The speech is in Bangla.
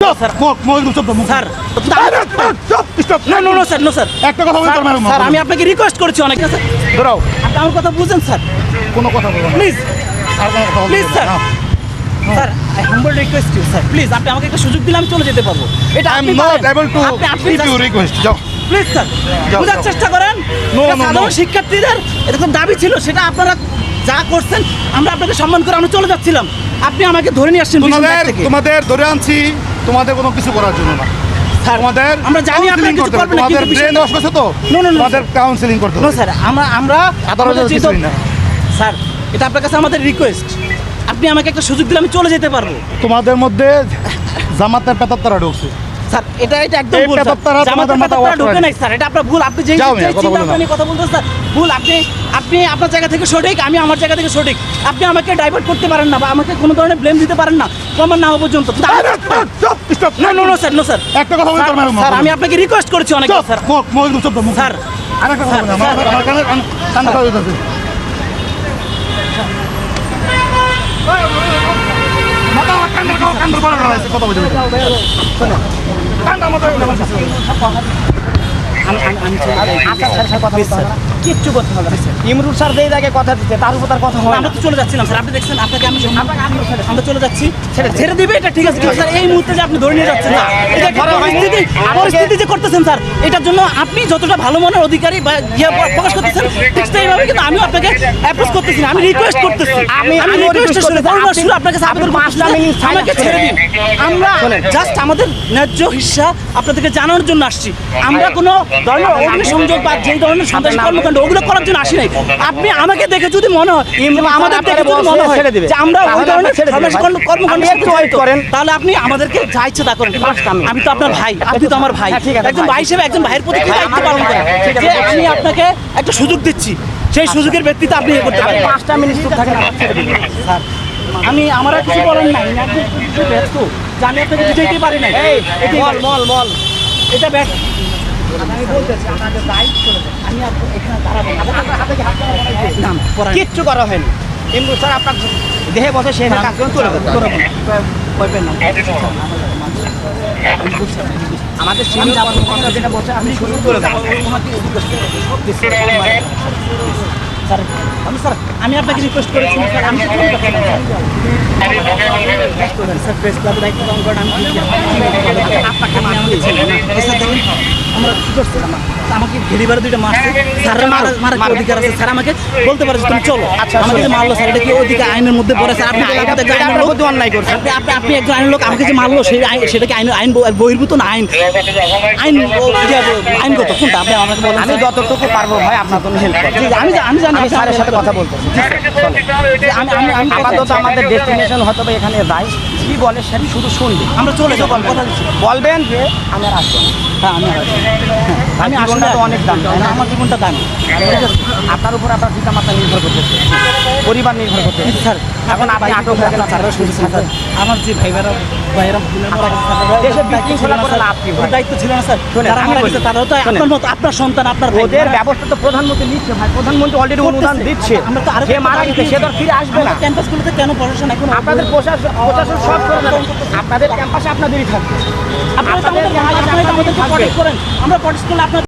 Stop sir no sir no sir একটা কথা বলতে পারবেন স্যার আমি আপনাকে রিকোয়েস্ট করেছি অনেক স্যার দাঁড়াও আপনি আমার কথা বুঝেন স্যার কোনো কথা বলবেন না প্লিজ আর কোনো কথা বলবেন প্লিজ স্যার না sir I humble request you sir please আপনি আমাকে একটা সুযোগ দিলে আমি চলে যেতে পারবো এটা আই এম আপনি নট পারেন। এবল টু আপনি গিভ ইউ রিকোয়েস্ট যাও প্লিজ স্যার যাও, বোঝার যাও। চেষ্টা করেন No, এটা no, সাধারণ no. শিক্ষার্থীদের এরকম দাবি ছিল সেটা আপনারা যা করছেন আমরা আপনাকে সম্মান করে আমরা চলে যাচ্ছিলাম আপনি আমাকে ধরে নিয়ে আসছেন বিশাল ব্যাগ থেকে। তোমাদের ধরে আনছি তোমাদের কোনো কিছু করার জন্য না স্যার তোমাদের আমরা জানি আপনি counseling কিছু করতে হবে। করবেন না তোমাদের কিন্তু বিষয়টা- ব্রেন ওয়াশ করছে তো No, no, no, তোমাদের কাউন্সিলিং করতে নো হবে স্যার আমরা আদালতে আমাদের কিছুই যেহেতু- না। স্যার এটা আপনার কাছে আমাদের রিকোয়েস্ট আপনি আমাকে একটা সুযোগ দিলে আমি চলে যেতে পারবো তোমাদের মধ্যে জামাতের পেতাত্তারা ঢুকছে স্যার এটা একদম এই ভুল স্যার। পেতাত্তারা জামাতের তোমাদের মাথা পেতাত্তারা wash ঢোকে করে নাই স্যার এটা আপনার ভুল আপনি যেই যাও মিয়া, যেই কথা চিন্তা বলো না। ভাবনা নিয়ে কথা বলতেছেন স্যার ভুল আপনি আপনার জায়গা থেকে সঠিক আমি আমার জায়গা থেকে সঠিক আপনি আমাকে ডাইভার্ট করতে পারেন না বা আমাকে কোনো ধরনের ব্লেম দিতে পারেন না প্রমাণ না হওয়া পর্যন্ত no no no sir no sir একটা কথা বলতে পারবেন না স্যার আমি আপনাকে রিকোয়েস্ট করেছি অনেক স্যার স্যার আরেকটা কথা বলবেন আমার কানে কানে কথা বলতেছে কথা বলতে কিচ্ছু করতে হবে না স্যার ইমরুল স্যার যেই জায়গায় কথা দিচ্ছে তার উপর তার কথা হয় না। আমরা তো চলে যাচ্ছিলাম স্যার আপনি দেখছেন আপনাকে আমি আমরা চলে যাচ্ছি ছেড়ে দিবে এটা ঠিক আছে কিন্তু স্যার এই মুহূর্তে যে আপনি ধরে নিয়ে যাচ্ছেন না এটা একটা পরিস্থিতি যে করতেছেন স্যার এটার জন্য আপনি যতটা ভালো মনের অধিকারী বা ইয়ে প্রকাশ করতেছেন ঠিক সেইভাবে কিন্তু আমিও আপনাকে অ্যাপ্রোচ করতেছি না আমি রিকোয়েস্ট করতেছি আমি রিকোয়েস্ট শুনে শুরু আপনাকে সাপোর্ট আমাকে ছেড়ে দিন আমরা জাস্ট আমাদের ন্যায্য হিস্সা আপনাদেরকে জানানোর জন্য আসছি আমরা কোনো ধরনের অগ্নিসংযোগ বা যেই ধরনের সন্ত্রাসী কর্মকাণ্ড ওগুলো করার জন্য আসি নাই আপনি আমাকে দেখে যদি মনে হয় কিংবা আমাদের দেখে যদি মনে হয় যে আমরা ওই ধরনের সন্ত্রাসী কর্মকাণ্ড করেন তাহলে আপনি আমাদেরকে যা ইচ্ছে তা করেন আমি তো আপনার ভাই আপনি তো আমার ভাই একজন ভাই হিসেবে একজন ভাইয়ের প্রতি কি দায়িত্ব পালন করেন যে আমি আপনাকে একটা সুযোগ দিচ্ছি সেই সুযোগের ভিত্তিতে আপনি ইয়ে করতে পারেন 5টা মিনিট চুপ থাকেন আমার ছেড়ে দিন। স্যার আমি আমার আর কিছু বলার নাই আমি একদম কিছু ব্যস্ত যে আমি আপনাকে বুঝাইতে পারি না মল এটা ব্যাস আমি বলতেছি আমাদের দায়িত্ব আমি এখানে দাঁড়াবো না পড়াই কিচ্ছু করা হয়নি ইমরুল স্যার আপনার দেহে বসে সে কাজ করে তুলে দেবে। করবেন না আমাদের সিনিয়র কর্মকর্তা যেটা বসে আপনি শুরু করে দেন। স্যার আমি আপনাকে রিকোয়েস্ট করেছি স্যার আমি তো কোনো কথা না, স্যার প্রেস ক্লাবের দায়িত্ব পালন করেন আমি আপনাকে আমাদের ছেলে না স্যার দেখেন আমরা কী করছিলাম আমাকে ঘেরিবার দুইটা মারছে স্যারের মারার কি অধিকার আছে স্যার আমাকে বলতে পারে যে তুমি চলো আমাকে যে মারলো স্যার এটা কি অধিকার আইনের মধ্যে পড়ে স্যার আপনি আপনার প্রতি অন্যায় করছেন। আপনি একজন আইনের লোক আমাকে যে মারলো সেই সেটা কি আইন বহির্ভূত না আইনগত কোনটা আপনি আমাকে বলেন আমি যতটুকু পারবো ভাই আপনার জন্য হেল্প করবো। আমি জানি আমি স্যারের সাথে কথা বলতেছি আমি আপাতত আমাদের ডেস্টিনেশন হয়তো বা এখানে যাই কি বলে সে শুধু শুনবে আমরা চলে যাবো কথা দিচ্ছি বলবেন যে আমি আর আসবো না। হ্যাঁ আমি জীবনটা তো অনেক দাম, তাই না? আমার জীবনটা দামি আপনার উপর আপনার পিতা মাতা নির্ভর করতেছে পরিবার নির্ভর করতেছে স্যার এখন আপনি আটক হয়ে গেলেন স্যারের শুনছেন স্যার আমার যে ভাইরা দেশে বিশৃঙ্খলা করে লাভ কি ভাই? দায়িত্ব ছিল না স্যার শোনেন, যারা আমি মারা বলি। গেছে তারাও তো শোনেন। আপনার মতো আপনার সন্তান আপনার ভাই। ওদের ব্যবস্থা তো প্রধানমন্ত্রী নিচ্ছে ভাই প্রধানমন্ত্রী অলরেডি অনুদান দিচ্ছে আমরা তো আরো সে মারা গেছে সে তো আর ফিরে আসবে না ক্যাম্পাসগুলোতে কেন প্রশাসন এখন আপনাদের প্রশাসন সব করে দেবে। আপনাদের ক্যাম্পাসে আপনাদেরই থাকবে আপনারা তো আমাদের ভাই, আপনারা তো আমাদেরকে protect করেন আমরা প্রটেস্ট করলে আপনার